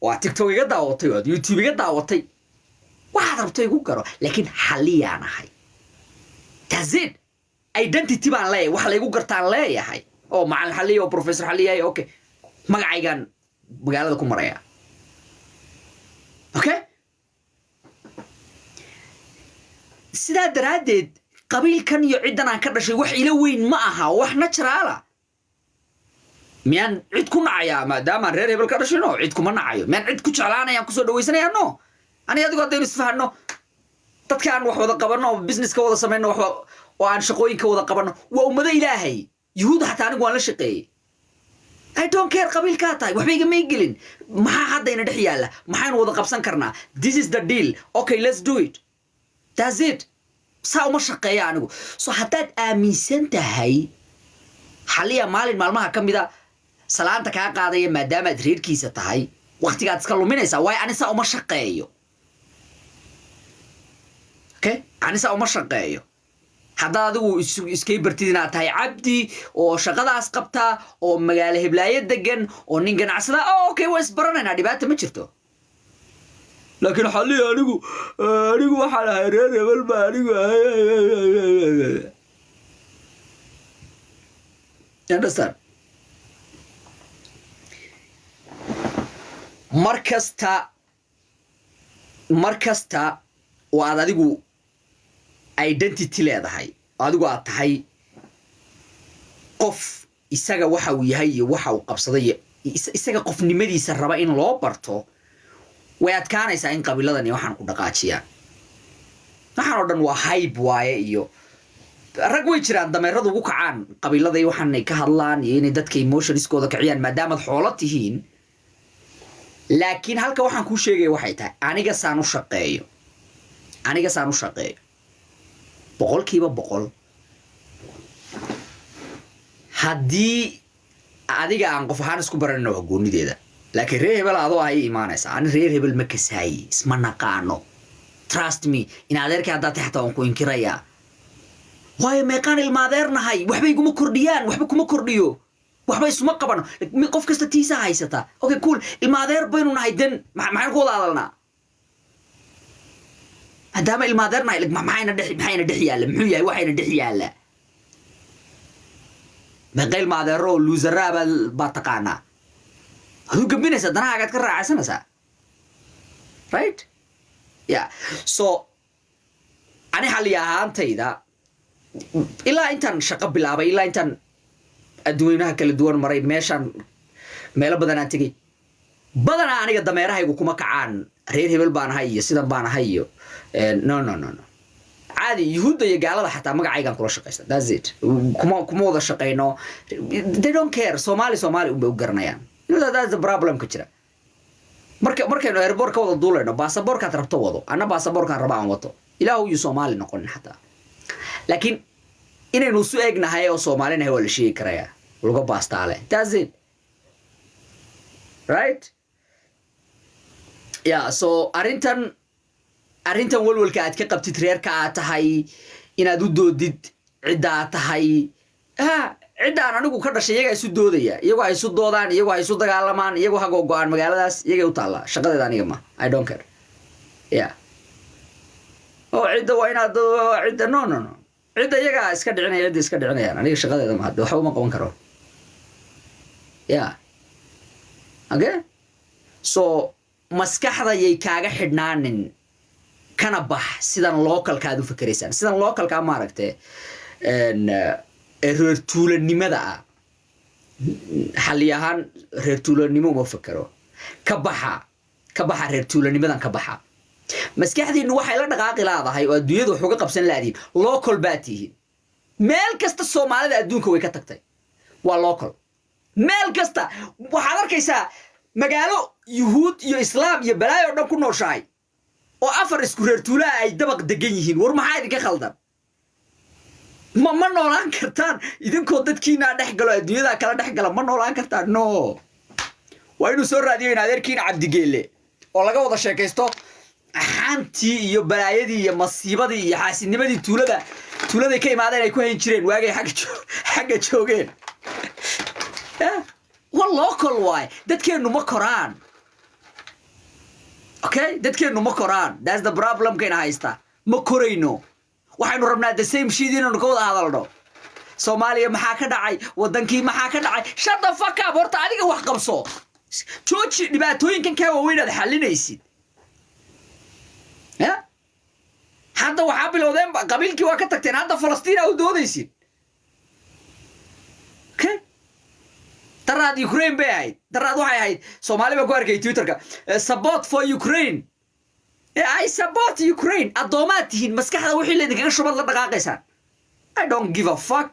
وتيك توك يقدر وطي يوتيوب يقدر وطي واحد ربطي يقول كرو لكن حاليا أنا هاي تزيد identity بان ليه وحلا يقول قرطان ليه يا هاي أو مع الحالية وبروفيسور حالية أوكي ما عايقان بقالة كم مرة أوكي سيدا درادد قبيل كان يعدنا كذا شيء وح يلوين معها وإحنا شرالا ميان عدكم نعيا ما دام رير هبل كذا شنو عدكم ما نعيا ميان عدكم شعلانا يا كسر دويسنا يا نو أنا يدقوا دين استفهمنا تذكر وحوض قبرنا بزنس كوضا سمعنا وعن شقوين كوضا قبرنا وأمدا إلهي يهود حتى أنا قوان لشقي I don't care قبيل كاتاي وحبيجي ما يقلين ما حد يندحي يلا ما حين وضا قبسان كرنا this is the deal okay let's do it that's it ساو مشقة يعني so حتى آميسان تهاي حاليا مالين مالمها كم بدا سلامتك قاضية ما دام تريد كيسة تهاي وقت قاعد تسكلوا مني سواي أنا ساو مشقة أيو اوكي أنا ساو مشقة أيو هذا هو اسكي برتدينا تهاي عبدي أو شغلة أسقطها أو مجال هبلاية دجن أو نيجن عسلا أوكي واسبرنا نادي بات ما شفته لكن حاليا أنيقو وحلا هيرير بالما أنيقو understand markasta waad adigu identity leedahay adigu aad tahay qof isaga waxa uu yahay iyo waxa uu qabsaday isaga qofnimadiisa raba in loo barto way adkaanaysaa in qabiiladani waxaan ku dhaqaajiyaan waxaan oo dhan waa hype waaye iyo rag way jiraan dameeradu ugu kacaan qabiiladay waxaan ay ka hadlaan iyo inay dadka emotionskooda kiciyaan maadaama xoolo tihiin laakiin halka waxaan ku sheegay waxay tahay aniga saan u shaqeeyo boqolkiiba boqol haddii adiga aan qof ahaan isku baranno goonideeda laakiin reer hebel adoo ay iimaanaysa aan reer hebel ma kasaay isma naqaano trust me in adeerka hadda taxta aan ku inkiraya waayo meeqaan ilmaadeernahay waxba iguma kordhiyaan waxba kuma kordhiyo waxba isuma qabano qof kasta tiisa haysata okay cool ilmaadeer baynu nahay dan maxaan ku wada hadalnaa هذا المادرنا يقول ما معينا دحيالة محوية وحينا دحيالة من غير مادر رو لوزرا بالبطقانا هذو قبنا سدنا قاعد كرر عسنا سا right yeah so أنا حاليا أنت إذا إلا أنت شقة بلعبة إلا أنت الدوينها كل دوار مريض ماشان ماله بدنا تيجي بدنا أنا قد دميرها يقول كم كعان رير هبل بان هاي سيدان بان هايو no عادي يهود يقالوا حتى ما قاعد يقولوا شقيسة that's it كم وضع شقينه they don't care Somali وبيقرنيان that's the problem كتير مركب إنه إيربور كوضع دولار إنه باسبور كتربطه وضو أنا باسبور كان ربع وضو إلا هو يسومالي نقول حتى لكن إنه نسوقنا هاي وسومالي نه هو الشيء كريا ولقوا باستاله that's it right yeah so arrintan walwalka aad ka qabtid reerka aad tahay inaad u doodid cidda aad tahay ciddaan anigu ka dhashay iyaga isu doodaya iyagoo ay isu doodaan iyagoo ay isu dagaalamaan iyagoo ha go'aan magaaladaas iyagay u taallaa shaqadeeda aniga ma I don't care yeah oo cidda waa inaad cidda no cidda iyaga iska dhicinayaan aniga shaqadeeda ma hadda waxba uma qaban karo yeah okay so maskaxda yay kaaga xidhnaanin kana bax sidan localka aad u fikiraysan sidan localka ma aragtay reer tuulanimada xaliyahan reer tuulanimo ma fikiro ka baxa reer tuulanimadan ka baxa maskaxdiinu waxay la dhaqaaqi laadahay oo adduunyadu wax uga qabsan laadiin local baatihiin meel kasta Soomaalida adduunka way ka tagtay waa local meel kasta waxaad arkaysaa magaalo yuhuud iyo islaam iyo balaayo dhan ku nooshahay oo afar isku reer tuulaa ay dabaq degan yihiin war maxaa idinka khaldan ma noolaan kartaan idinkoo dadkiina dhex galo adduunyada kala dhex gala ma noolaan kartaan no waa inuu soo raadiyo in adeerkiina Cabdigeelle oo laga wada sheekaysto xantii iyo balaayadii iyo masiibadii iyo xaasidnimadii tuulada ka imaadeen ay ku hayn jireen waagay xagga joogeen waa local way dadkeenu ma koraan okay dadkeenu ma koraan that's the problem keena haysta ma korayno waxaynu rabnaa the same shit inaynu ka wada hadalno Soomaaliya maxaa ka dhacay wadankii maxaa ka dhacay shut the fuck up horta adiga wax qabso jooji dhibaatooyinkan ka waaweyn aad xalinaysid ya hadda waxa bilowdeen qabiilkii waa ka tagteen hadda Falastiin aad doodaysid okay taraad Ukraine bay taraad waxay ahayd Soomaaliya ku arkay Twitterka support for Ukraine I support Ukraine adoomatihin maskaxda wixii la idinkaga shubad la dhaqaaqaysan I don't give a fuck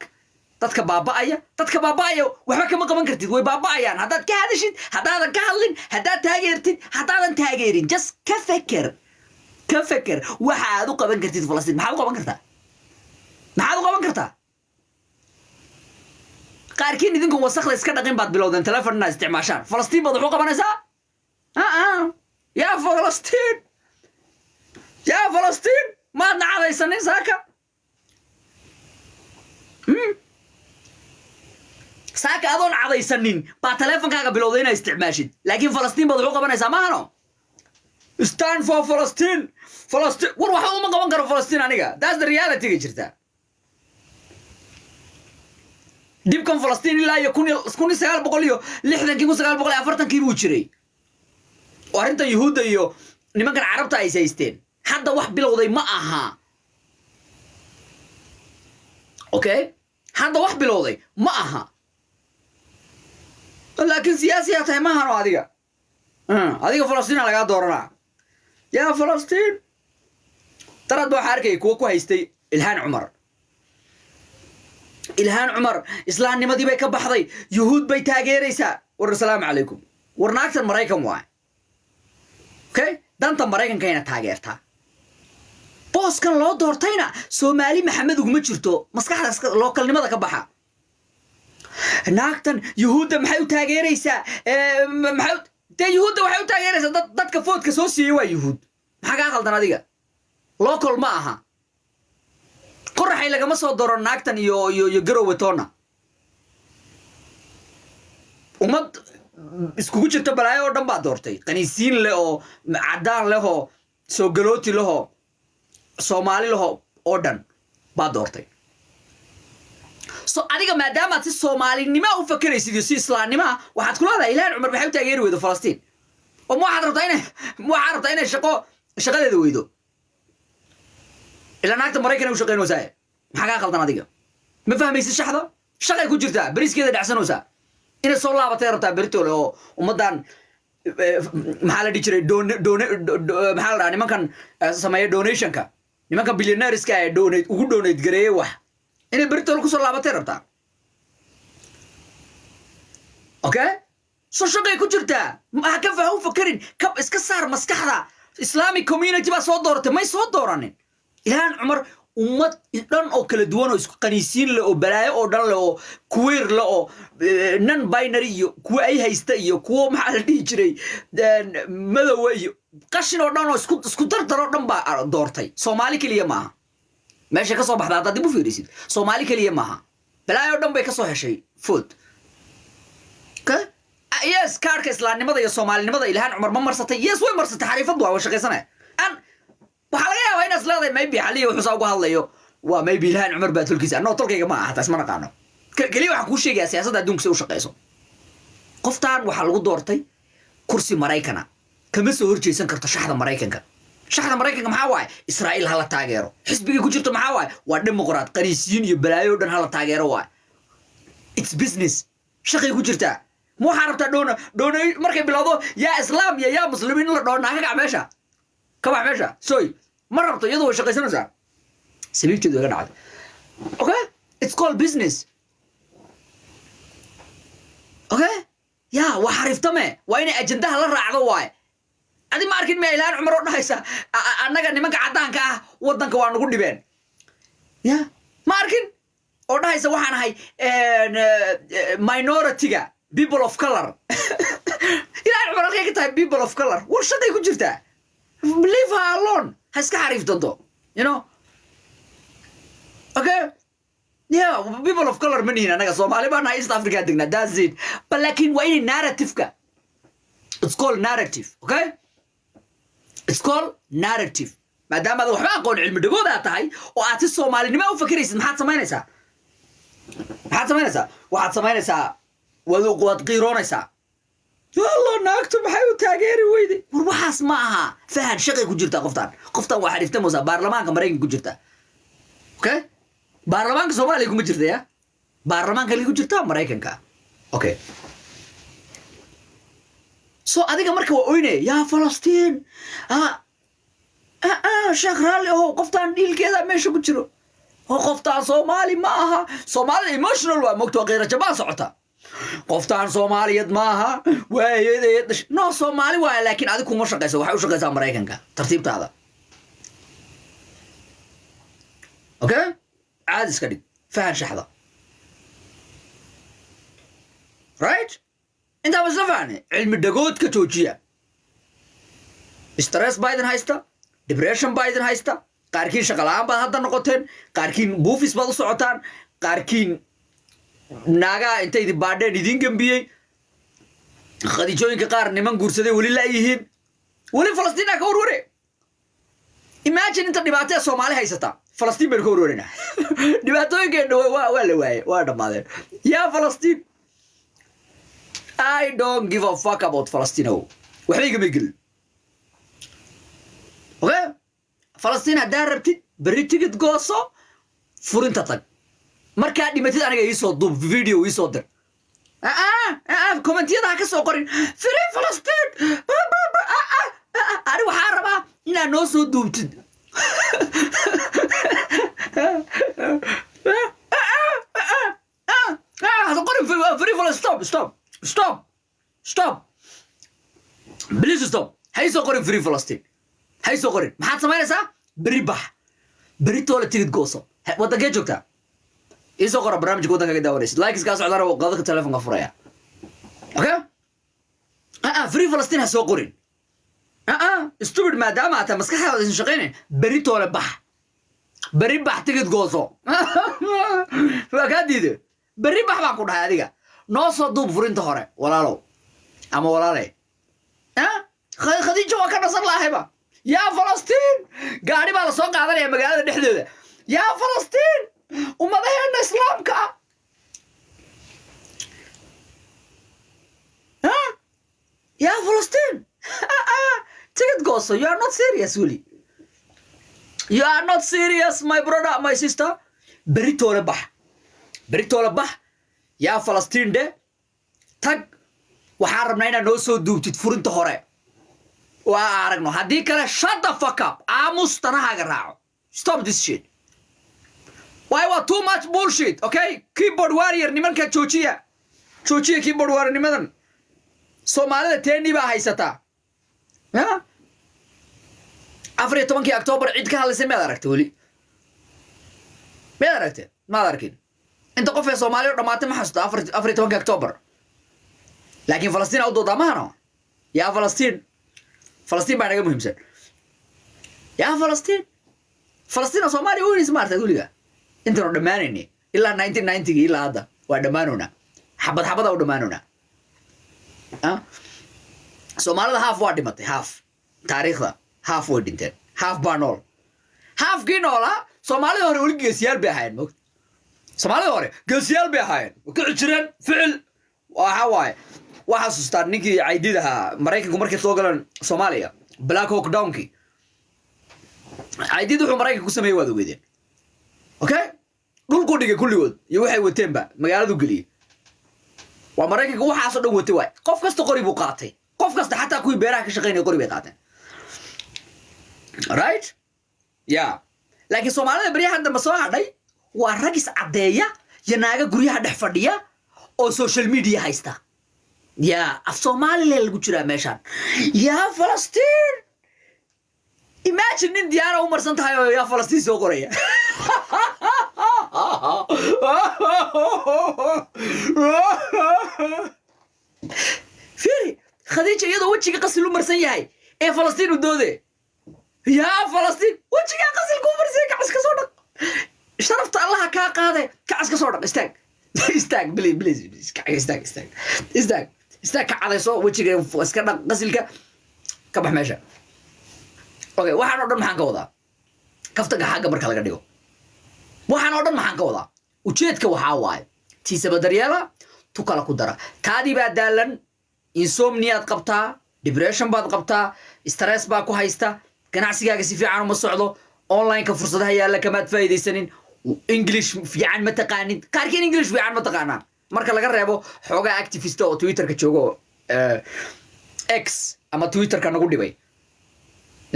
dadka baaba'aya waxba kama qaban kartid way baaba'ayaan hadaad ka hadashid hadaadan ka hadlin hadaad taageertid hadaadan taageerin just ka fakir waxa aad u qaban kartid Falastiin maxaad u qaban kartaa qaarkiin idinku wasakh iska dhaqin baad bilowdeen telefoonna isticmaashaan Falastiin baad wuxuu qabanaysaa يا فلسطين ما نعرف يسنين ساكا ساكا أظن عضي سنين با تلفون كاكا بلودينا استعماشين لكن فلسطين بضعوقة بنا سامانو stand for فلسطين وروحوا أمك وانكروا فلسطين عنيقا that's the reality جرتا ديبكم فلسطين لا يكون سيال بقوليو لحظة كيكون سيال بقولي أفرطان كيبو جري وارنتا يهود يو نمان كان عربتا أي سيستين حدا واحد بلوضي ما أها أوكي حدا واحد بلوضي ما أها لكن سياسية ما هنو هذيك فلسطين على قاعد دورنا يا فلسطين ترى دو حركة كوكو هيستي إلهان عمر إسلام نمدي بيك بحضي يهود بيتاجيريسا والسلام عليكم ورناكتر مرايكم واي أوكي دانتا مرايكن كاينة تاجيرتا بوس كان لو دورتينا سومالي محمد وما جرتو مسكحدا لو كلمada ka baxa naagtan yahuuda maxay u taageeraysaa maxay yahuuda waxay u taageeraysaa dadka foodka soo siiyay waa yahuud maxaa ka qaldan adiga local ma aha qorraxay laga ma soo doro naagtan iyo garowe toona umad iskugu jirta balaayo oo dhan baa doortay qaniisiin leh oo cadaan leh oo soo galooti leh oo Soomaali laho oo dhan baa doortay so adiga maadaama si Soomaalinimo u fakaraysid si Islaamnimo waxaad ku leedahay Ilaahay Umar maxay u taageeri weydo Falastiin oo ma waxaad inay shaqadeeda weydo ila naagta Mareykanka u shaqeynaysaa maxaa ka qaldan adiga ma fahmaysid shaqay ku jirtaa bariiskeeda dhacsanaysaa inay soo laabatay rabtaa beritoole oo ummadan maxaa la dhijiray maxaa la nimankan sameeyo donationka nimanka billionaireska ay ugu donate gareeyay wax inay beritoole ku soo laabatay rabtaa okay so shaqay ku jirtaa ma ka faham fakarin kab iska saar maskaxda Islamic community ba soo doortay may soo dooranin Ilaahan Umar ummad dhan oo kala duwan oo isku qaniisiin leh oo balaayo oo dhan leh oo queer leh oo non binary iyo kuwa ay haysta iyo kuwa maxaa la dhihi jiray madow iyo qashin oo dhan oo isku dardar oo dhan baa doortay Soomaali kaliya maaha meesha ka soo baxda dad dib u fiirisid Soomaali kaliya maaha balaayo oo dhan bay ka soo heshay food yes kaarka Islaamnimada iyo Soomaalinimada Ilaahan Umar ma marsatay yes way marsatay xariifad waa shaqaysanay waxa laga yaabaa inaad leedahay maybe xaliyo wuxuu uga hadlayo waa maybe Ilaahan Umar baa tulkiisa anoo tolkayga ma aha taas ma naqaano kaliya waxa ku sheegaya siyaasadda adduunka si u shaqeyso qoftaan waxa lagu doortay kursi Mareykana kama soo horjeesan karto shaxda Mareykanka maxaa waay Israa'iil hala taageero xisbiga ku jirto maxaa waay waa dimuqraad qaniisiin iyo balaayo dhan hala taageero waay it's business shaqay ku jirtaa ma waxa rabtaa doona markay bilowdo yaa islaam iyo yaa muslimiin la doona ka meesha كما عمشة سوي مرة بطيئة وشقي سنة سبيب تدو يقول عاد okay it's called business okay يا وحرف تمه وين أجندها للرعد واي أدي ما أركين ما إلهان عمر رضنا هيسا أنا قال نمك عدان كه ودن كوان نقول دبين يا ما أركين رضنا هيسا وحنا هاي minority كا people of color إلهان عمر رضنا كتاي people of color وش ده يكون جرته leave her alone هسك عارف ضده you know okay yeah people of color من هنا أنا Somali بنا East Africa دقنا that's it but لكن وين narrative كا it's called narrative okay it's called narrative maadaama aad waxba aqoon cilmi dhigooda tahay oo aad si Soomaalinimo u fikiraysid maxaad samaynaysaa waxaad samaynaysaa waad qiiroonaysaa والله naagtu maxay u taageeri weyday war waxaas ma aha fahan shaqay ku jirta qoftan waxa dhifta Musa baarlamaanka Mareykanka ku jirta okay baarlamaanka Soomaaliya kuma jirta ya baarlamaanka li ku jirta Mareykanka okay so adiga marka waa oyne ya Falastiin sheekh raalli oo qoftan dhiilkeeda meesha ku jiro oo qoftan Soomaali ma aha Soomaali emotional waa mogto qeyra jabaan socota qoftan Soomaaliyeed ma aha waayeed no Soomaali waa laakiin adigu kuma shaqeyso waxa u shaqeysaa Mareykanka tartiibtaada okay عاد اسكدي فهد شحذا رايت انت بس فهمني علم الدقود كتوجيه ستريس بايدن هايستا ديبريشن بايدن هايستا قاركين شغلان با هدا نقطين قاركين بوفيس با سوعتان قاركين ناغا انت دي بادين دين جنبيه خديجوين قار نيمان غورسدي ولي لا يهين ولي فلسطين ka urure imagine inta dhibaatada Soomaali haysata فلسطين بيركو رورينا دباتوين كده waa dhamaadeen يا فلسطين I don't give a fuck about Palestine waxay iga migil okay فلسطين hadaa rabtid bari tigid gooso furinta tag marka dhimatid aniga ii soo duub video ii soo dir commentiyada ka soo qorin free Palestine ari waxa rabaa inaa noo soo duubtid هذا قرن فري فلسطين stop please stop هاي سو قرن فري فلسطين هاي سو قرن ما حد سمعنا بري تولا تيجي قوسو ودا جاي جوكتا إيسو قرن برامج قودا كده وريس لايكس كاس عذارة وقاضك التلفون قفريا أوكي فري فلسطين هسو قرن استوبد ما دام أنت مسكها هذا شقيني بري تولا بري تيجي قوسو فكادي بري ما كون هذيك نوصل دوب فرنت هراء ولا لو أما ولا لي خديجة وكان صار لها هبة يا فلسطين قاعد على سوق هذا يا مقالة نحدده يا فلسطين وما ظهر الإسلام كا يا فلسطين تيجي تقص you are not serious Willy you are not serious my brother my sister بريتو لبح يا فلسطين ده تag waxaan rabnaa inaan noo soo duubtid furinta hore waa aragno haddii kale shut the fuck up aamus tanahaaga raaco stop this shit why what too much bullshit okay keyboard warrior nimanka joojiya keyboard warrior nimadan Soomaalida teeni baa haysataa 14 October cid ka hadlaysay ma aragtay wali ما أدركين أنت قف في الصومالي ورمات ما حسيت أفريقيا أكتوبر لكن فلسطين أو ضد أمانة يا فلسطين بعد مهم سن يا فلسطين الصومالي وين سمعت تقول لي أنت ردمانني إلا 1990 إلا هذا ودمانونا حبة ودمانونا الصومالي هاف وادي متى هاف تاريخه هاف ودينتين هاف بانول هاف جينولا Soomaalida hore wali geesiyaal bay ahaayeen moogta Soomaalida hore geesiyaal bay ahaayeen ku jireen ficil waxa xasuustaa ninkii caydidaha Mareykanku markay soo galeen Soomaaliya Black Hawk Downki caydidu wuxuu Mareykanku ku sameeyay wada weedeen okay dhulku dhigay kulligood iyo waxay wateenba magaaladu galiyay waa Mareykanku waxa soo dhan watay way qof kasta qori buu qaatay qof kasta xataa kuwii beeraha ka shaqeynay qori bay qaateen right yeah laakiin Soomaalida bariyaha hadda soo hadhay waa ragis cadeeya yanaaga guryaha dhex fadhiya oo social media haysta ya af Soomaaliland lagu jira meeshan ya Falastiin imagine in diyaara u marsan tahay oo ya Falastiin soo qoraya fiiri khadiija iyadoo wajiga qasil u marsan yahay ee Falastiin u doode يا فلسطين وجهي قصل كوبر زي كعس كسودك شرفت الله كاقاده كعس كسودك استاك بليز استاك كعديسو وجهي اسكا قسلك كبح ماشا okay waxaan oo dhan maxaan ka wadaa kaftaga xagga marka laga dhigo waxaan oo dhan maxaan ka wadaa ujeedka waxaa waaye tiisa badaryeela tu kala ku dara taadii baa daalan insomniaad qabtaa depression baad qabtaa stress baa ku haysta ganacsigaaga si fiican uma socdo online-ka fursadaha yaalla kamaad faa'iidaysanin English fiican ma taqaanid qaarkiin English fiican ma taqaanaan marka laga reebo xoogaa activist oo Twitter-ka joogo X ama Twitter-ka nagu dhibay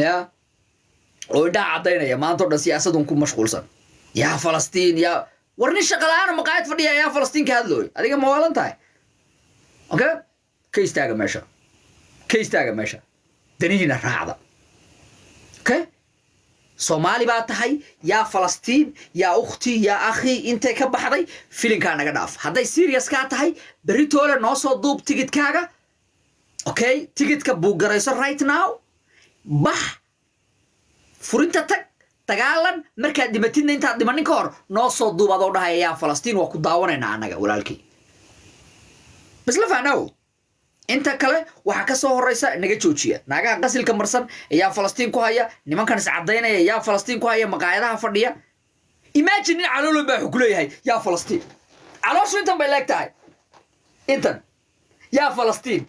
ya oo dhaa cadaynaya maanta oo dhan siyaasadun ku mashquulsan yaa Falastiin yaa warni shaqalaana maqaayad fadhiya yaa Falastiin ka hadlooy adiga ma waalan tahay okay ka istaaga meesha daniina raacda okay Soomaali baa tahay yaa Falastiin yaa ukhti yaa akhi intee ka baxday filinka naga dhaaf hadday serious ka tahay beritoole noo soo duub tigidkaaga okay tigidka buu garayso right now bax furinta tag dagaalan markaad dhimatidna intaad dhimanin ka hor noo soo duub adoo dhahaya yaa Falastiin waa ku daawanaynaa annaga walaalkii bas la faanow inta kale waxa ka soo horeysa naga joojiya naagaha qasilka marsan ayaa Falastiin ku haya nimankan is cadeynaya ayaa Falastiin ku haya maqaayadaha fadhiya imagine in caloolo baa ku leeyahay yaa Falastiin calooshu intan bay leegtahay intan yaa Falastiin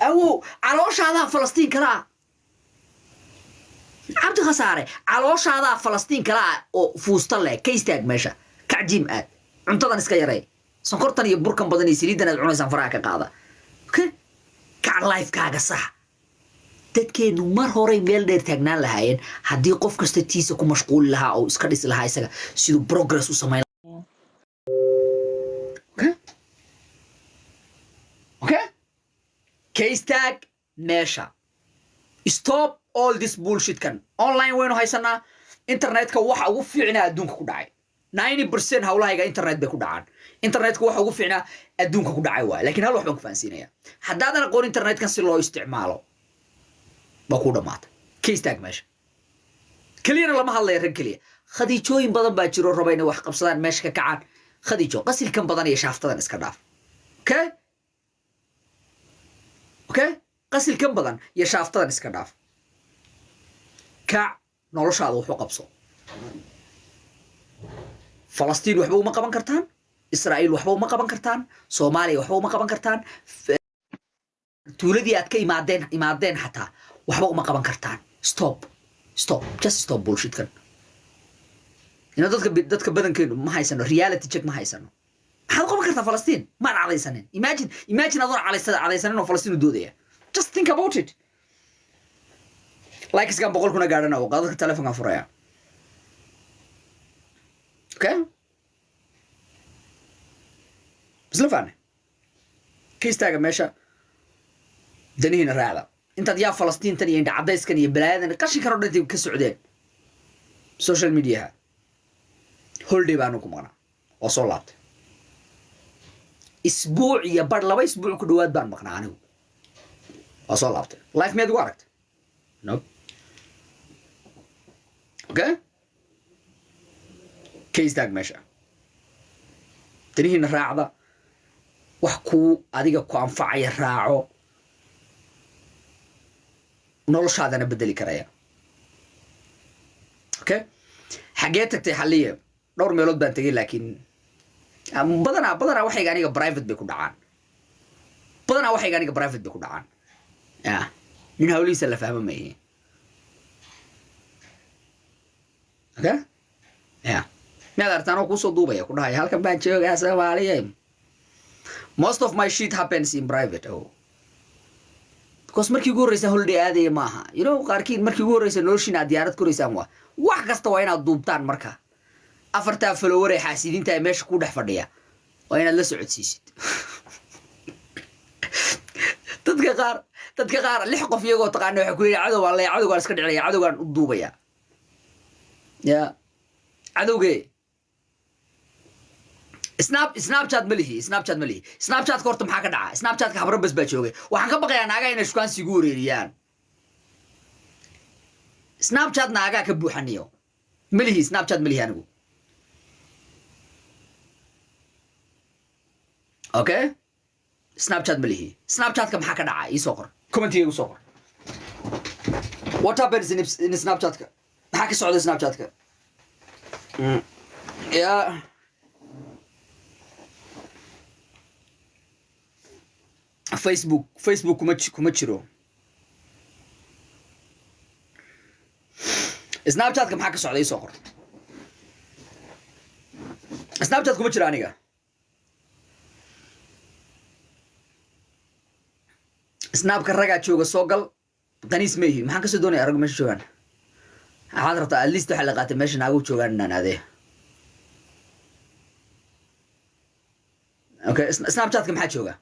awo calooshaada Falastiin kala abdi khasaare calooshaada Falastiin kala oo fuusta leh ka istaag meesha kacjim aad cuntadan iska yaray sonkortan iyo burkan badan iyo saliidan aad cunaysan faraha ka qaada ka life kaaga sax dadkeenu mar hore meel dheer taagnaan lahaayeen haddii qof kasta tiisa ku mashquul lahaa oo iska dhis lahaa isaga sidoo progress u sameyn okay case tag meesha stop all this bullshit kan online waynu haysanaa internetka waxa ugu fiicnaa adduunka ku dhacay 90% hawlahayga internet bay ku dhacaan internetka waxa ugu fiicnaa adduunka ku dhacay waa laakiin hal wax baan ku fahansiinaya haddaadan aqoon internetkan si loo isticmaalo ba ku dhamaata case tag meesha kaliyana lama hadlayo rag kaliya khadiijooyin badan baa jiro raba inay wax qabsadaan meesha ka kacaan khadiijo qasilkan badan iyo shaaftadan iska dhaaf okay qasilkan badan iyo shaaftadan iska dhaaf ka noloshaada wuxuu qabso Falastiin waxba uma qaban kartaan Israa'iil waxba uma qaban kartaan Soomaaliya waxba uma qaban kartaan tuuladii aad ka imaadeen xataa waxba uma qaban kartaan stop just stop bullshit kan ina dadka badankeenu ma haysano reality check ma haysano maxaad qaban kartaa Falastiin ma cadaysanin imagine adoon cadaysanin oo Falastiin u doodaya just think about it like iskan boqol kuna gaadhana oo qaadada telefoonka furaya okay بسلفانه كيستاga meesha daniina raacda intaad yaa Falastiin tan iyo inta cadayskan iyo balaadan qashin karo dhantii ka socdeen social media holiday baan ku maqnaa oo soo laabtay isbuuc iyo bar laba isbuuc ku dhawaad baan maqnaa anigu oo soo laabtay life meed ugu aragtay no okay كيستاga meesha daniina raacda wax ku adiga ku anfacaya raaco noloshaadana bedeli karaya okay xagee tagtay xalliye dhowr meelood baan tagay laakiin badana waxay aniga private bay ku dhacaan ya nin hawliisa la fahmo maahay okay ya ma artaan oo ku soo duubaya ku dhahay halkan baan joogaa Soomaaliya most of my shit happens in private because markii ugu horeysa holiday aaday maaha qaarkiin markii ugu horeysa noloshiina diyaarad koreysaan wax kasta waa inaad duubtaan marka afarta follower ee xaasidiinta ay meesha ku dhex fadhiya waa inaad la socodsiisid dadka qaar lix qof iyagoo taqaan waxa ku yiri cadowga iska dhicaya cadowgan u duubaya ya cadowge Snapchat malihi Snapchat ka horta maxaa ka dhaca Snapchat ka habran bas baa joogay waxaan ka baqayaa naaga inay shukaan sigu wareeriyaan Snapchat naaga ka buuxaniyo malihi Snapchat malihi anigu okay Snapchat malihi Snapchat ka maxaa ka dhaca ii soo qor comment igu soo qor what happens in Snapchat ka maxaa ka socda Snapchat ka yeah Facebook kuma jiro Snapchat ka maxaa ka socda soo qor Snapchat kuma jiro aniga Snap ka raga jooga soo gal qaniis meehi maxaan ka soo doonay arag meesha joogan waxaad rabtaa at least waxa la qaatay meesha naagu joogan naade okay Snapchat ka maxaa jooga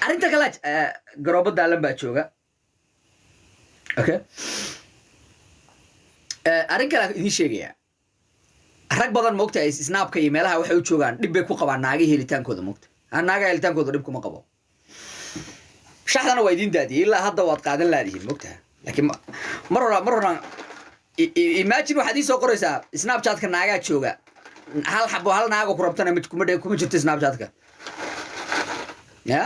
arinta kale garoobada daalan baa jooga okay arin kale idin sheegaya rag badan moogta Snapka iyo meelaha waxay u joogaan dib bay ku qabaan naagi helitaankooda moogta naaga helitaankooda dib kuma qabo shaxdana waa idin daadiyay ilaa hadda waad qaadan laadihiin moogta laakiin mar hore imagine waxaad soo qoraysaa Snapchat ka naaga jooga hal naaga ku rabtana kuma jirto Snapchat ka ya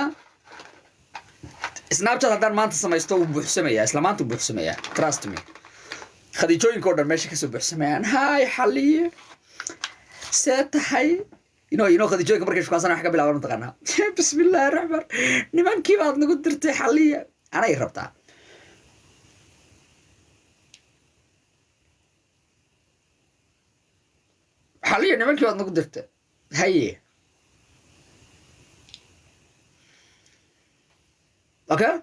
Snapchat haddaan maanta samaysto uu buuxsamaya isla maanta uu buuxsamaya trust me khadiijooyinka oo dhan meesha ka soo buuxsamayaan hay xaliye seetahay ino khadiijooyinka markay shukaansan wax ka bilaabaan taqaanaa bismillaahir rahmaan nimankii baad nagu dirtay xaliye anay rabtaa xaliye nimankii baad nagu dirtay haye okay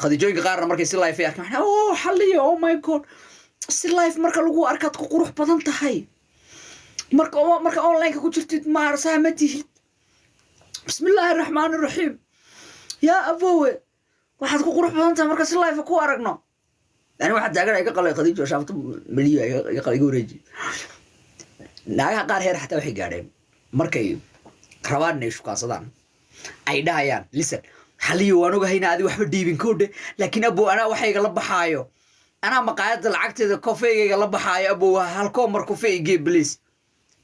khadiijooyinka qaarna markay si live arkaan oh xaliye oh my god si live marka lagu arkaad ku qurux badan tahay marka online ku jirtid ma arsaamatiid bismillaahir rahmaanir rahiim ya abowe waxaad ku qurux badan tahay marka si live ku aragno yani waxa taagan ay ka qalay khadiijo shaafto miliyo ay qalay wareeji naagaha qaar heer xataa waxay gaadheen markay rabaan inay shukaansadaan ay dhahayaan listen xaliyo waan ogahayna adi waxba dhiibin koodhe laakiin abo anaa waxayga la baxaayo anaa maqaayada lacagteeda kofeeyga la baxaayo abo halko mar kofeeyga please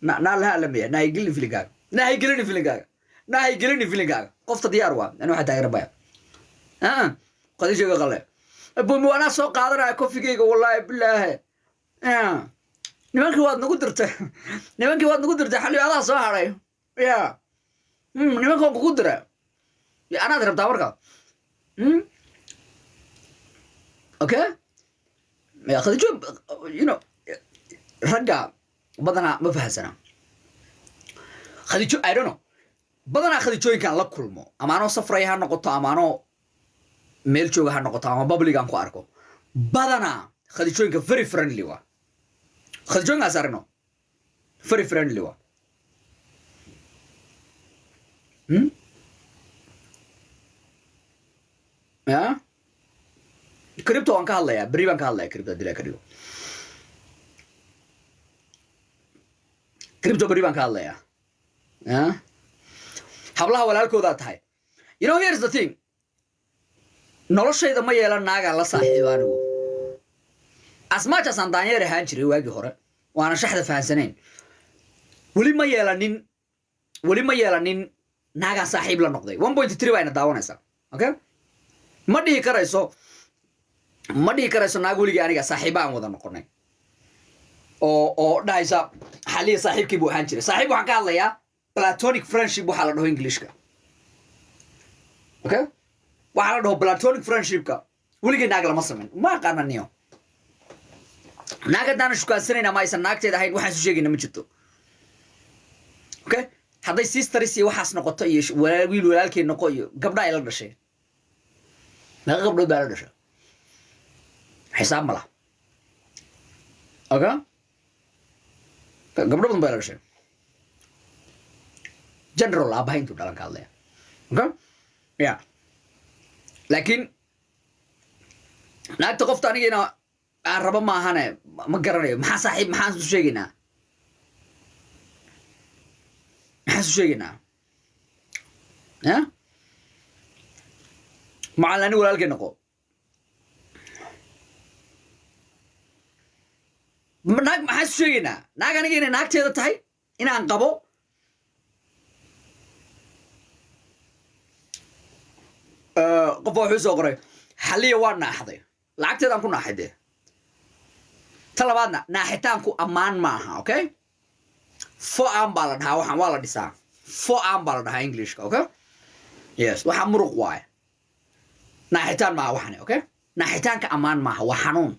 na la alamaya na igilin filigaaga qofta diyaar waa anuu xataa garabaya qadiishiga qale abo mu anaa soo qaadanaya kofeeyga wallahi bilaahi nimankii waad nagu dirtay xaliyo adaa soo haray ya nimankan kugu dira anaad rabtaa marka okay ya khadiijo ragga badana ma fahansana khadiijo I don't know badana khadiijooyinkan la kulmo amaano safray ha noqoto amaano meel jooga ha noqoto ama publican ku arko badana khadiijooyinka very friendly wa khadiijooyinka asarno very friendly wa ya crypto aan ka hadlayaa bari baan ka hadlayaa crypto dilaa ka dhigo crypto bari baan ka hadlayaa ya hablaha walaalkooda tahay here's the thing noloshayda ma yeelan naaga la saaxiibo anigu as much as aan daanyeer ahaan jiray waagii hore waana shaxda fahansanayn weli ma yeelanin naaga saaxiib la noqday 1.3 bayna daawanaysaa okay ma dhihi karayso naag weligii aniga saaxiiba aan wada noqonay oo dhahaysa xaliye saaxiibkii buu ahaan jiray saaxiib waxaan ka hadlayaa platonic friendship waxaa la dhaho Englishka okay waxaa la dhaho platonic friendshipka weligii naag lama samayn ma aqaananiyo naag haddaan shukaansanayna ma aysan naagteeda ahayn waxaan isu sheegayna ma jirto okay hadday sisters iyo waxaas noqoto iyo wiil walaalkeen noqo iyo gabdha ay la dhashay naga gabdhood baa la dhashay xisaab ma laha okay gabdho badan baa la dhashay general aabaha intuu dhalan ka hadlaya okay yeah laakiin naagta qofta anigiina aan rabo ma ahane ma garanayo maxaan isu sheegaynaa ya macallani walaalkay noqo naag maxaan isu sheegaynaa naag aniga inay naagteeda tahay inaan qabo qof wuxuu soo qoray حلية وانا أحضي لعقت هذا كنا أحده طلباتنا ناحيتانكو أمان معها أوكي فو أمبالنها وحن والله ديسان فو أمبالنها إنجليش أوكي يس وحن مرق واي ناحيتان معها وحني أوكي ناحيتانك أمان معها وحنون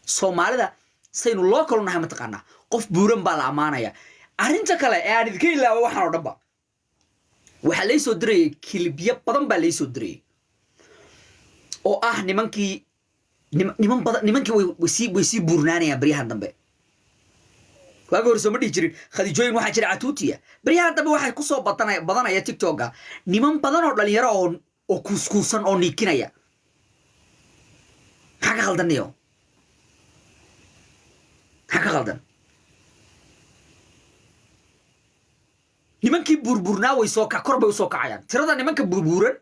سومالي دا سينو لوكالو نحن متقانا قف بورن بالا أمانيا أرنتا كلا يعني ذكي لا وحنو دبا waxa lay soo diray kilibyo badan baa lay soo diray oo ah nimankii way sii buurnaanayaan baryahan dambe waaga hor soo ma dhihi jirin khadiijooyin waxaa jira catuutiya baryahan dambe waxay ku soo badanaya tiktoka niman badan oo dhalinyaro oo kuuskuusan oo niikinaya maxaa ka khaldanayo maxaa ka khaldan nimankii buurburnaa way soo kor bay u soo kacayaan tirada nimanka buurbuuran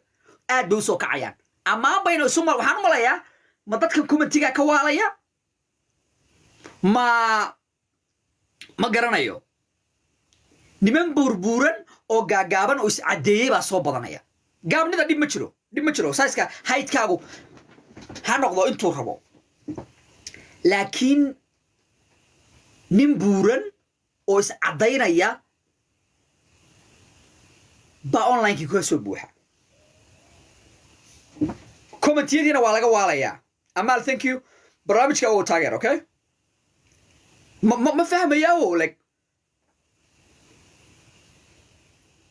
aad bay u soo kacayaan amaan bayna waxaan u malayaa ma dadka commentiga ka waalaya ma garanayo niman buurbuuran oo gaagaaban oo iscadeeyay baa soo badanaya gaabnida dhib ma jiro sayska haydkaagu ha noqdo intuu rabo laakiin nin buuran oo iscadaynaya ba online ki ku soo buuxa commentiyadiina waa laga waalayaa amal thank you barnaamijka oo taageer okay ma fahmayaa oo like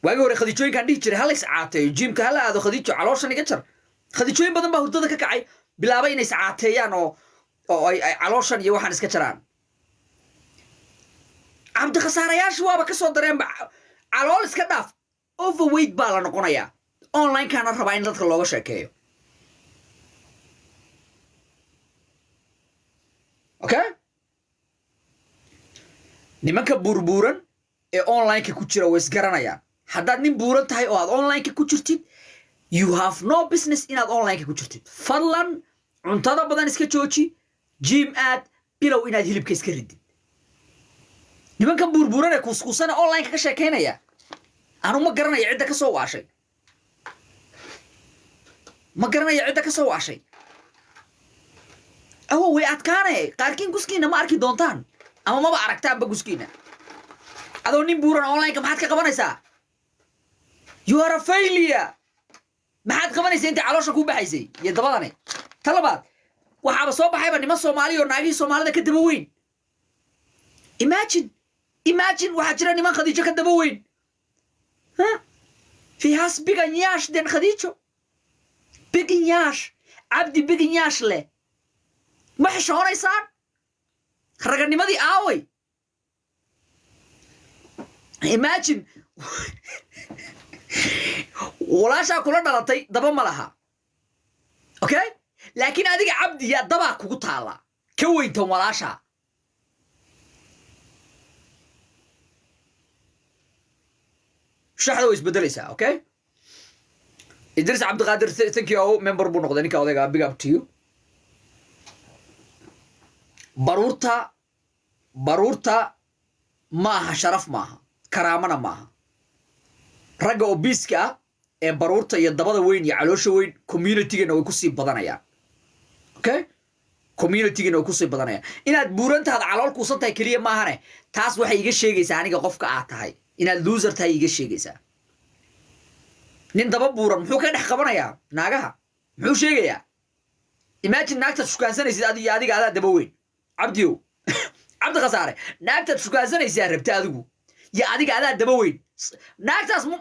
waagi hore khadiijooyinkan dhihi jiray hal iscaateeyo jimka hala aado khadiijo calooshan iga jar khadiijooyin badan baa hurdada ka kacay bilaabay inay iscaateeyaan oo ay calooshan iyo waxaan iska jaraan cabdi khasaarayaashu waaba ka soo dareen calool iska dhaaf overweight baa la noqonayaa online kana rabaa in dadka looga sheekeeyo okay nimanka buurbuuran ee online ka ku jira way isgaranayaan haddaad nin buuran tahay oo aad online ka ku jirtid you have no business inaad online ka ku jirtid fadlan cuntada badan iska jooji gym aad bilow inaad hilibka iska ridid nimanka buurbuuran ee kuskusana online ka sheekeynaya أنا ما قرنا يعدك كسو عشي ما قرنا يعدك كسو عشي أهو ويعد كانه قاركين قسكينة ما أركي دونتان أما ما بعركتان بقسكينة هذا نيمبورن أونلاين كم حد كقبنا سا you are a failure ما حد قبنا سا أنت على شكو بحيسي يدبلاني طلبات وحاب صوب حيبا نما صومالي وناقي صومالي ده كدبوين imagine وحجرا نما خديجة كدبوين ها في هاس بيغنياش دين خديجو بيغنياش عبدي بيغنياش له ما حشون يسان خرجني مدي آوي imagine ولا شا كلنا دلتي دبا ملها اوكي لكن اديك عبدي يا دبا كوكو تالا كوينتو ولا شا شحذا ويسبدليسا اوكي إدريس عبد القادر ثانك يو ممبر بو نقدني كاودغا بيج اب تو يو baruurta maaha sharaf maaha karaamana maaha ragga obiska ah ee baruurta iyo dabada weyn iyo caloosha weyn community-gana way ku sii badanayaan okay community-gana way ku sii badanayaan inaad buurantaad calool kuusan tahay kaliya maahane taas waxay iga sheegaysaa aniga qofka aad tahay inaad loser tahay iga sheegaysaa nin daba buuran muxuu ka dhex qabanayaa naagaha muxuu sheegayaa imagine naagta shukaansanaysid adiga adaa daba weyn cabdiyo عبد خسارة ناكتر شو كازن يسير بتاعه يا أديك هذا دبوين ناكتر اسمه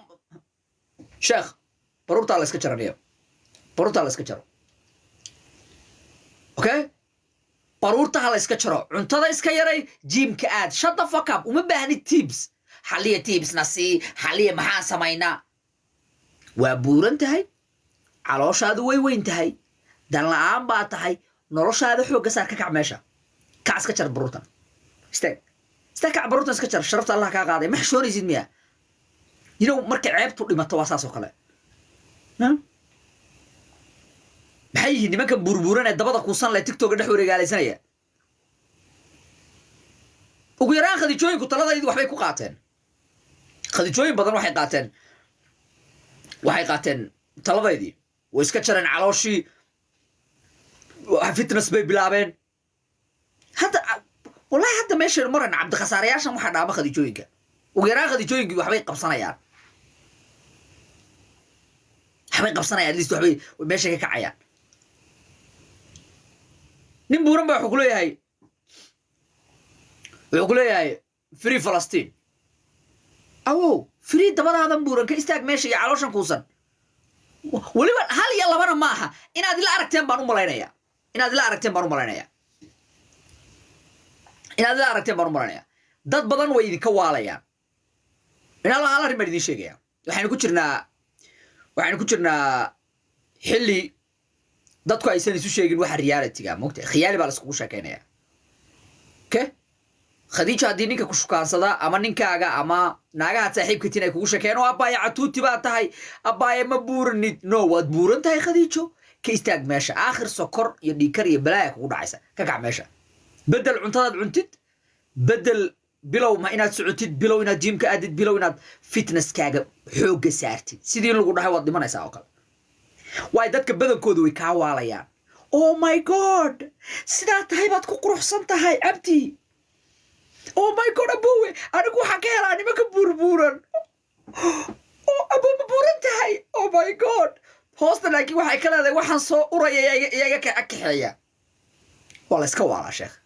شيخ بروت على سكتشر اليوم بروت على سكتشر أوكي بروت على سكتشر عنتظر إسكيري جيم كاد شد فكاب ومبهني تيبس حالية تيبس نسي حالية محا سمينا وبورن تهي علوش هذا وين تهي دان العام باتهي نروش هذا حوق صار كعماشة كعس كتشر بروتان استك بروتان سكتشر شرفت الله كقاضي ما حشور يزيد مياه مركع عيب طول ما تواصاص وقلا بحيه إني ما كان بربورنا الدبضة كوصان لا تيك توك دحوري قال سنية وقيران خدي شوي كنت لا ضيد وحبي قاتن خدي شوي بدل وحي قاتن طلبة دي ويسكتشرن على شيء فتنس بي بلابين هذا والله حتى ماشي مرة عبد خسارياش ما حدا ما خدي جوينك وغيرها خدي جوينك وحبي قبصنا يعني حبي قبصنا يعني ليست وحبي ماشي كعيان نمبورن بحقول له هاي ويقول له فري فلسطين أو فري دبنا هذا مبورن كيستاج ماشي علشان كوسن ولما هل يلا بنا معها إن هذه لا أركتين بانو ملاينيا إن هذه لا أركتين بانو ملاينيا إن هذه لا أركتين بانو ملاينيا dad badan way idinka waalayaan in alla hal arrin idin sheegaya waxaan ku jirnaa xilli dadku aysan isu sheegin waxa reality-ga moogtay khiyaali baa la isku sheekeynaya okay khadiija hadii ninka ku shukaansada ama ninkaaga ama naagaha saaxiibkiina ay kugu sheekeen oo abbaaya catuuti baa tahay abbaaya ma buuranid no waad buuran tahay khadiijo ka istaag meesha aakhir sokor iyo dhiikar iyo balaaya kugu dhacaysa ka kac meesha bedel cuntadaad cuntid bedel bilow ma inaad socotid bilow inaad gymka aadid bilow inaad fitnesskaaga xoogga saartid sidii lagu dhahay waad dhimanaysaa oo kale waay dadka badankoodu way kaa waalayaan oh my god sidaa tahay baad ku quruxsan tahay abdi oh my god abuwe anigu waxaan ka helaa nimanka buurbuuran oh abuwe ma buuran tahay oh my god hoosta laakiin waxay ka leedahay waxaan soo uraya iyaga ka kaxeeya waa la iska waalaa sheekh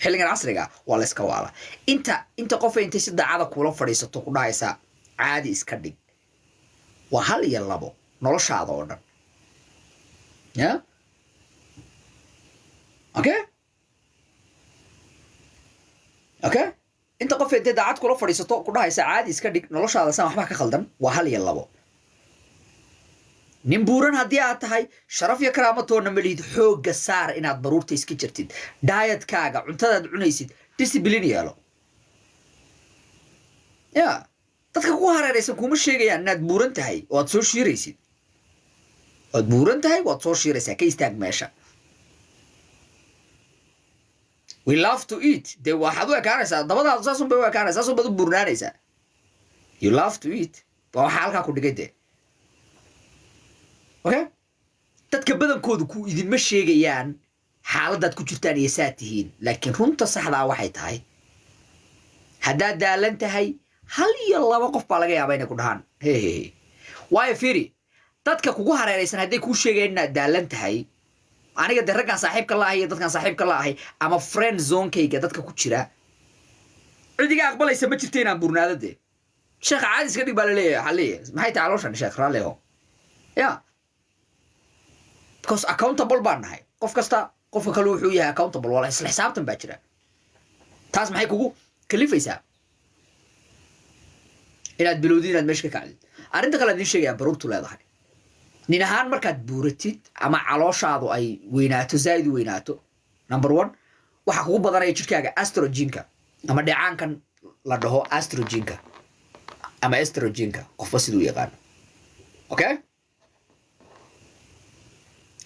xilligan casriga waa la iska waala inta qof intay si daacada kula fadhiisato ku dhahaysa caadi iska dhig waa hal iyo labo noloshaada oo dhan ya okay inta qof intay daacad kula fadhiisato ku dhahaysa caadi iska dhig noloshaada san waxba ka khaldan waa hal iyo labo nin buuran haddii aad tahay sharaf iyo karaamatoona malihid xoogga saar inaad baruurta iska jirtid daayatkaaga cuntadaad cunaysid discipline yeelo ya dadka ku hareeraysan kuma sheegayaan inaad buuran tahay oo aad soo shiiraysid waad buuran tahay waad soo shiiraysaa ka istaag meesha we love to eat dee waxaad u ekaanaysaa dabadaadu saasun bay u ekaanaysaa saasun baad u buurnaanaysaa you love to eat waa waxaa halkaa ku dhigay dee okay dadka badankoodu ku idinma sheegayaan xaaladaad ku jirtaan iyo saad tihiin laakiin runta saxdaa waxay tahay haddaad daalan tahay hal iyo laba qof baa laga yaabaa inay ku dhahaan hey waayo fiiri dadka kugu hareeraysan hadday kuu sheegayaan inaad daalan tahay aniga dee raggaan saaxiibka la ahay iyo dadkaan saaxiibka la ahay ama friend zonekayga dadka ku jira cidiga aqbalaysa ma jirta inaan burnaado dee sheekha caadi iska dhig baa la leeyahay waxaa leeyahay maxay tahay calooshan sheekh raalleho ya because accountable baan nahay qof kasta qofka kale wuxuu yahay accountable wala isla xisaabtan baa jira taas maxay kugu kalifaysaa inaad bilowdid inaad meesha ka kacdid arrinta kale idin sheegayaan baruurtu leedahay nin ahaan markaad buuratid ama calooshaadu ay weynaato zaa'id u weynaato number 1 waxaa kugu badanaya jirkaaga estrogenka ama dheecaankan la dhaho estrogenka ama estrogenka qofba siduu yaqaan okay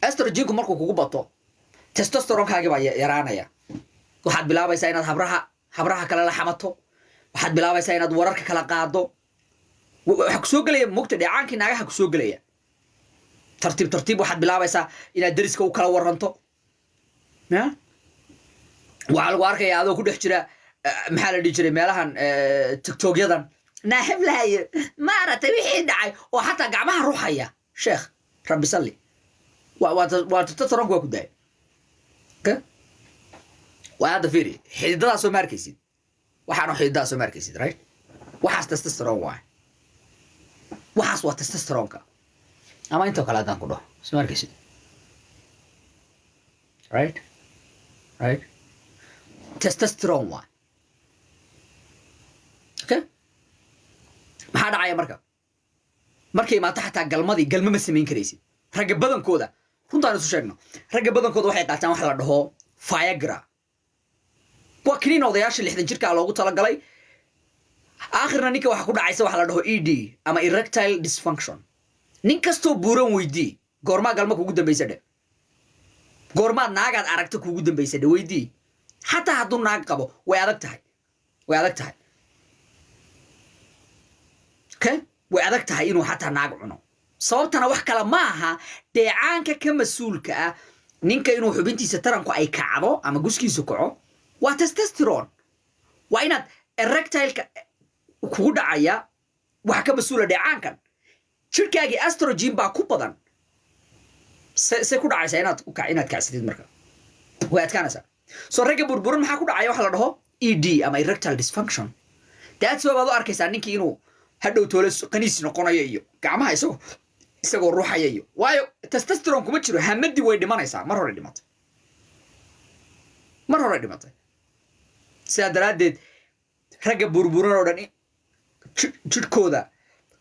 estrogenku markuu kugu bato testosteronkaagi baa yaraanaya waxaad bilaabaysaa inaad habraha kale la xamato waxaad bilaabaysaa inaad wararka kala qaado waxa ku soo galaya moogta dheecaankii naagaha ku soo galaya tartiib waxaad bilaabaysaa inaad dariska u kala waranto ya waxaa lagu arkaya adoo ku dhex jira maxaa la dhihi jiray meelahan tiktokyadan naaxib lahaye maaragtay wixii dhacay oo xataa gacmaha ruxaya sheekh rabbi salli waa testosteronku waa ku daaya okay waa hadda fiiri xididadaas soo maarkaysid waxaanu xididadaas soo maarkaysid right waxaas testosteron waay waxaas waa testosteronka ama intoo kale haddaan ku dhaho soo maarkaysid right testosteron waay okay maxaa dhacaya markay imaato xataa galma ma samayn karaysid ragga badankooda runtaan isu sheegno ragga badankooda waxay qaataan wax la dhaho Viagra waa kiniin odayaasha 60 jirka loogu talagalay aakhirna ninka waxa ku dhacaysa wax la dhaho ED ama erectile dysfunction nin kastoo buuran weydii goorma galma kugu dambaysa dhe goorma naagaad aragta kugu dambaysa dhe weydii xataa hadduu naag qabo way adag tahay okay way adag tahay inuu xataa naag cuno sababtana wax kale ma aha dheecaanka ka mas'uulka ah ninka inuu xubintiisa taranku ay kacdo ama guskiisu kaco waa testosterone waa inaad erectile-ka kugu dhacaya wax ka masuula dheecaankan jirkaagii estrogen baa ku badan se ku dhacaysa inaad kacsidid marka way adkaanaysaa soo ragga burburan maxaa ku dhacaya waxa la dhaho ED ama erectile dysfunction that's why baad u arkaysaa ninkii inuu hadhow toole qaniis noqonayo iyo gacmaha isagoo ruuxaya iyo waayo testosterone kuma jiro hamadii way dhimanaysaa mar hore dhimatay sidaa daraaddeed ragga burburan oo dhan jidhkooda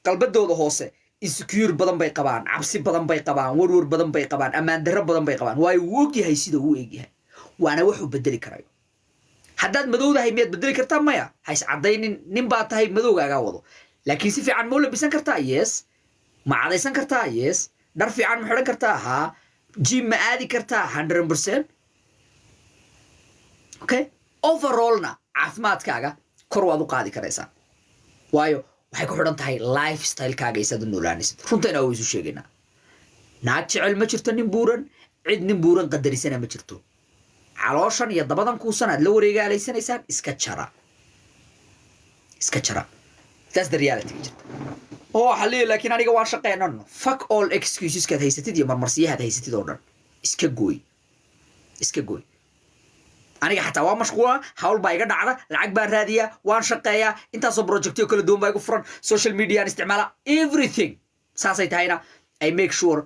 qalbadooda hoose insecure badan bay qabaan cabsi badan bay qabaan warwar badan bay qabaan ammaan darro badan bay qabaan waayo wuu ogyahay sida uu egyahay waana wuxuu bedeli karayo haddaad madowdahay miyaad bedeli kartaa maya hays caddaynin nin baa tahay madowgaagaa wado laakiin si fiican ma u labisan kartaa yes ma cadaysan kartaa yes dhar fiican ma xidhan kartaa haa jim ma aadi kartaa 100% okay overallna caafimaadkaaga kor waad u qaadi karaysaa waayo waxay ku xidhan tahay lifestyle-kaaga isaad u noolaanaysid runtayna waa isu sheegaynaa naag jecel ma jirto nin buuran cid nin buuran qadarisana ma jirto calooshan iyo dabadan kuusan aad la wareegaalaysanaysaan iska jara that's the reality jirta oo xalii laakiin aniga waan shaqeynano fuck all excuses kaad haysatid iyo marmarsiyahaad haysatid oo dhan iska gooy aniga xataa waa mashquula hawl baa iga dhacda lacag baan raadiyaa waan shaqeeyaa intaasoo projectyo kala duwan baa igu furan social media aan isticmaala everything saasay tahayna I make sure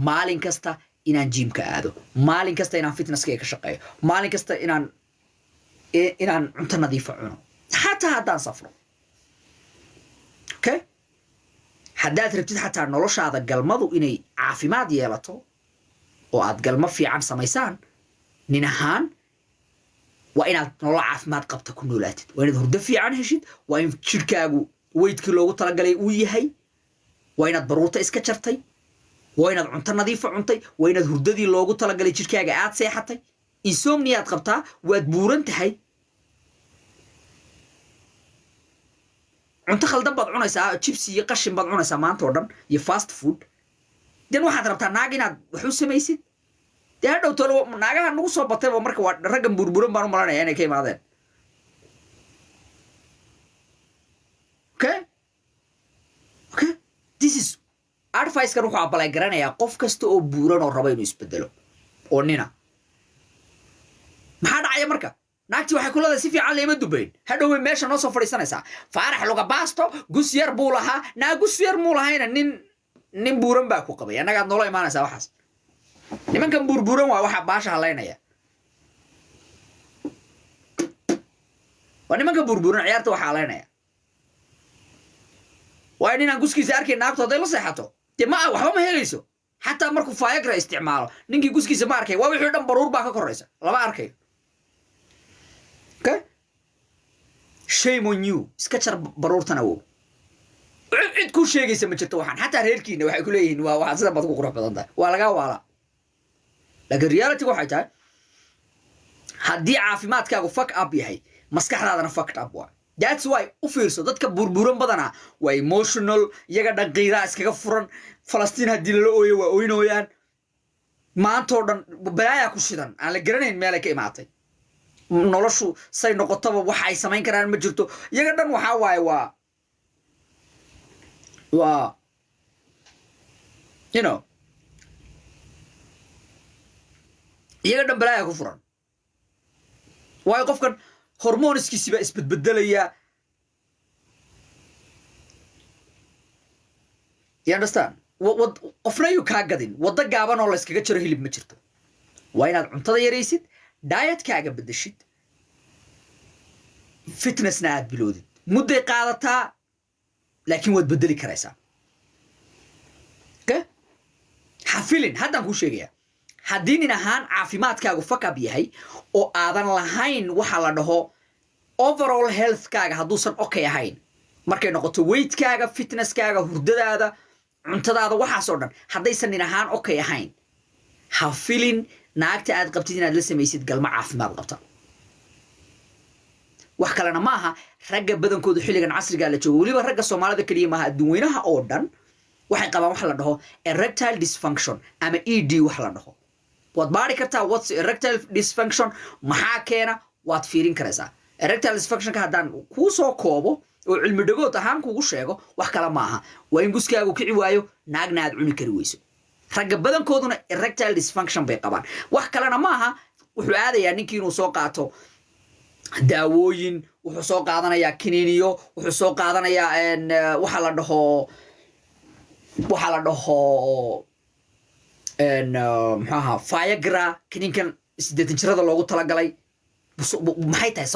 maalin kasta inaan jimka aado maalin kasta inaan fitnesska ka shaqeeyo maalin kasta inaan cunto nadiifa cuno xataa haddaan safro okay haddaad rabtid xataa noloshaada galmadu inay caafimaad yeelato oo aad galmo fiican samaysaan nin ahaan waa inaad nolol caafimaad qabta ku noolaatid waa inaad hurdo fiican heshid waa in jirkaagu weydkii loogu talagalay uu yahay waa inaad baruurta iska jartay waa inaad cunto nadiifa cuntay waa inaad hurdadii loogu talagalay jirkaaga aad seexatay insomniaad qabtaa waad buuran tahay cunto khaldan baad cunaysaa chips iyo qashin baad cunaysaa maanta oo dhan iyo fast food dan waxaad rabtaa naag inaad wax u samaysid dee hadhow tolo naagaha nagu soo batayba marka waa raggan burburan baan u malanaya inay ka imaadeen okay this is advice-kan wuxuu abalay garanayaa qof kasta oo buuran oo raba inuu isbedelo oo nina maxaa dhacaya marka naagtii waxay ku leedahay si fiican leema dubayn hadhoway meesha noo soo fadhiisanaysaa faarax luga baasto gus yar buu lahaa naa gus yar muu lahayna nin buuran baa ku qabay annagaad noola imaanaysaa waxaas nimankan burburan waa waxa baasha halaynaya waa nimanka burburan ciyaarta waxa halaynaya waa inaan guskiisa arkay naagto haday la seexato dee ma waxba ma helayso xataa markuu Viagra isticmaalo ninkii guskiisa ma arkay waa wixii dhan baruur baa ka koraysa lama arkay okay shame on you iska jar baruurtana wo cid ku sheegaysa ma jirto waxaan xataa reerkiina waxay ku leeyihiin waa waxa sida bad ku qurux badan tahay waa laga waala laakiin reality waxay tahay haddii caafimaadkaagu fuck up yahay maskaxdaadana fucked up waa that's why u fiirso dadka burburan badana waa emotional iyaga dhaqiira iskaga furan Falastiin hadii la ooyo waa ooynooyaan maanta oo dhan balaaya ku shidan aan la garanayn meel ay ka imaatay noloshu say noqotaba waxa ay samayn karaan ma jirto iyaga dhan waxa waaye waa you know iyaga dhan balaaya ku furan waayo qofkan hormoonskiisa ba isbedbedelaya you understand what qofna yu kaa gadin wadda gaaban oo la iskaga jiro hilib ma jirto waa inaad cuntada yaraysid dietkaaga bedeshid fitnessna aad biloodid mudday qaadataa laakiin waad bedeli karaysaa okay xafilin haddaan kuu sheegayaa haddii nin ahaan caafimaadkaagu fakab yahay oo aadan lahayn waxa la dhaho overall healthkaaga hadduusan okay ahayn markay noqoto weightkaaga fitnesskaaga hurdadaada cuntadaada waxaas oo dhan haddaysan nin ahaan okay ahayn ha filin naagta aad qabtid inaad la samaysid galmo caafimaad qabta wax kalena maaha ragga badankoodu xilligan casriga la joogo weliba ragga Soomaalida kaliya maaha adduunweynaha oo dhan waxay qabaan wax la dhaho erectile dysfunction ama ED wax la dhaho waad baari kartaa what's erectile dysfunction maxaa keena waad fiirin karaysaa erectile dysfunctionka haddaan kuu soo koobo oo cilmi dhagood ahaan kugu sheego wax kale maaha waa in guskaagu kici waayo naagna aad cuni kari weyso ragga badankooduna erectile dysfunction bay qabaan wax kalena maaha wuxuu aadayaa ninkii inuu soo qaato daawooyin wuxuu soo qaadanayaa kiniiniyo wuxuu soo qaadanayaa waxa la dhaho maxaa Viagra kiniinkan 8 jirada loogu talagalay maxay tahay